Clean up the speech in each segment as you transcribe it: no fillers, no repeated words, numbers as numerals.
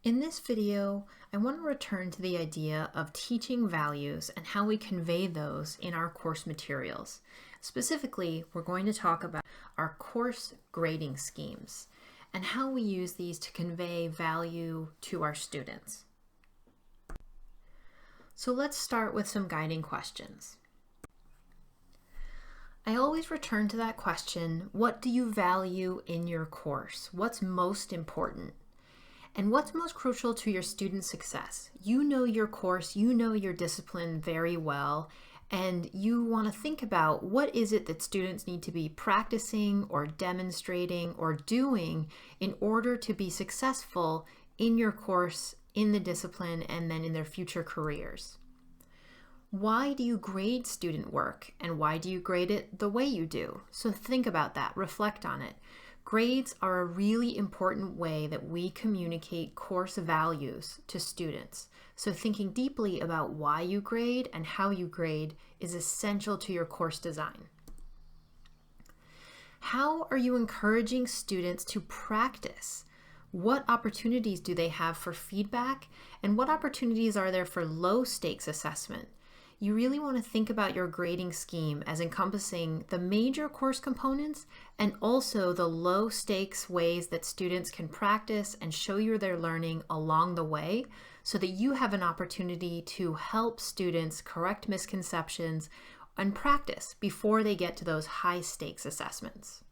In this video, I want to return to the idea of teaching values and how we convey those in our course materials. Specifically, we're going to talk about our course grading schemes and how we use these to convey value to our students. So let's start with some guiding questions. I always return to that question, what do you value in your course? What's most important? And what's most crucial to your student success? You know your course, you know your discipline very well, and you want to think about what is it that students need to be practicing or demonstrating or doing in order to be successful in your course, in the discipline, and then in their future careers. Why do you grade student work, and why do you grade it the way you do? So think about that, reflect on it. Grades are a really important way that we communicate course values to students. So thinking deeply about why you grade and how you grade is essential to your course design. How are you encouraging students to practice? What opportunities do they have for feedback? And what opportunities are there for low stakes assessment? You really want to think about your grading scheme as encompassing the major course components and also the low stakes ways that students can practice and show you their learning along the way so that you have an opportunity to help students correct misconceptions and practice before they get to those high stakes assessments.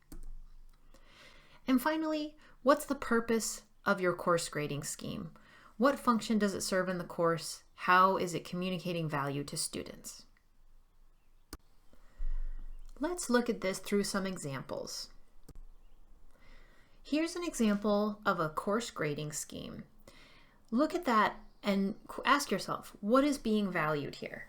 And finally, what's the purpose of your course grading scheme? What function does it serve in the course? How is it communicating value to students? Let's look at this through some examples. Here's an example of a course grading scheme. Look at that and ask yourself, what is being valued here?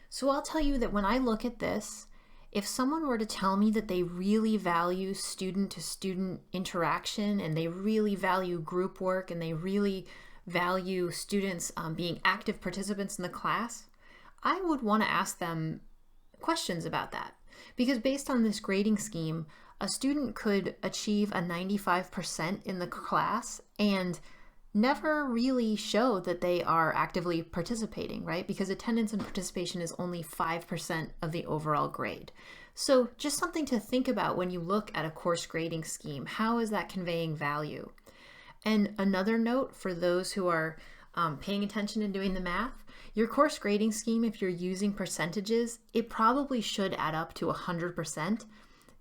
So I'll tell you that when I look at this, if someone were to tell me that they really value student-to-student interaction and they really value group work and they really value students being active participants in the class, I would want to ask them questions about that. Because based on this grading scheme, a student could achieve a 95% in the class and never really show that they are actively participating, right? Because attendance and participation is only 5% of the overall grade. So just something to think about when you look at a course grading scheme. How is that conveying value? And another note for those who are paying attention and doing the math, your course grading scheme, if you're using percentages, it probably should add up to 100%.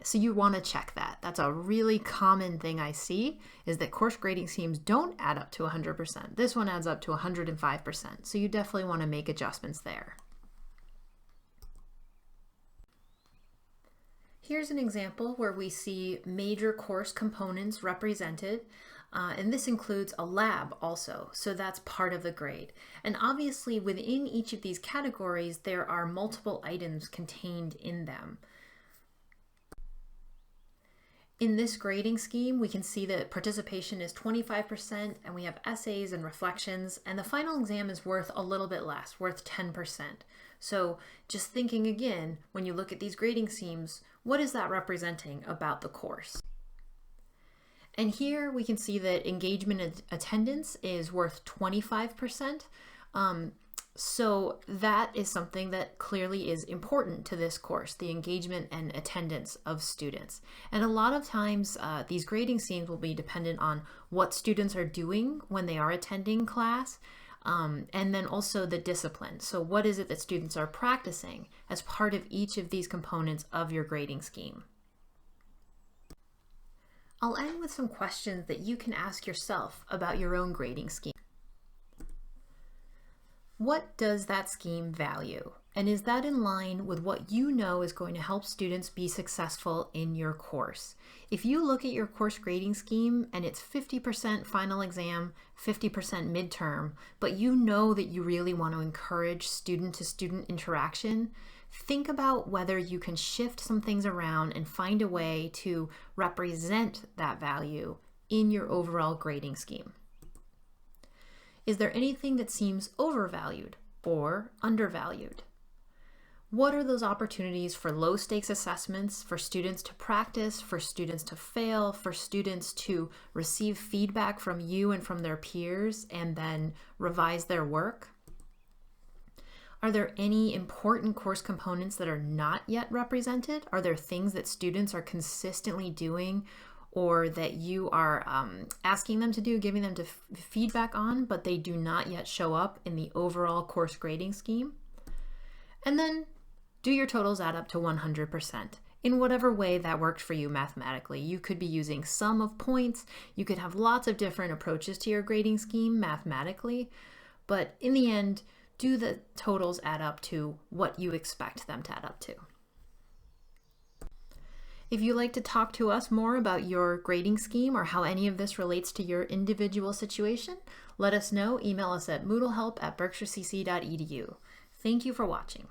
So you want to check that. That's a really common thing I see, is that course grading schemes don't add up to 100%. This one adds up to 105%. So you definitely want to make adjustments there. Here's an example where we see major course components represented. And this includes a lab also, so that's part of the grade. And obviously within each of these categories, there are multiple items contained in them. In this grading scheme, we can see that participation is 25% and we have essays and reflections, and the final exam is worth a little bit less, worth 10%. So just thinking again, when you look at these grading schemes, what is that representing about the course? And here we can see that engagement and attendance is worth 25%. So that is something that clearly is important to this course, the engagement and attendance of students. And a lot of times these grading schemes will be dependent on what students are doing when they are attending class, and then also the discipline. So what is it that students are practicing as part of each of these components of your grading scheme? I'll end with some questions that you can ask yourself about your own grading scheme. What does that scheme value? And is that in line with what you know is going to help students be successful in your course? If you look at your course grading scheme and it's 50% final exam, 50% midterm, but you know that you really want to encourage student-to-student interaction, think about whether you can shift some things around and find a way to represent that value in your overall grading scheme. Is there anything that seems overvalued or undervalued? What are those opportunities for low stakes assessments, for students to practice, for students to fail, for students to receive feedback from you and from their peers and then revise their work? Are there any important course components that are not yet represented? Are there things that students are consistently doing or that you are asking them to do, giving them feedback on, but they do not yet show up in the overall course grading scheme? And then do your totals add up to 100%? In whatever way that worked for you mathematically. You could be using sum of points. You could have lots of different approaches to your grading scheme mathematically. But in the end, do the totals add up to what you expect them to add up to? If you'd like to talk to us more about your grading scheme or how any of this relates to your individual situation, let us know. Email us at moodlehelp@berkshirecc.edu. Thank you for watching.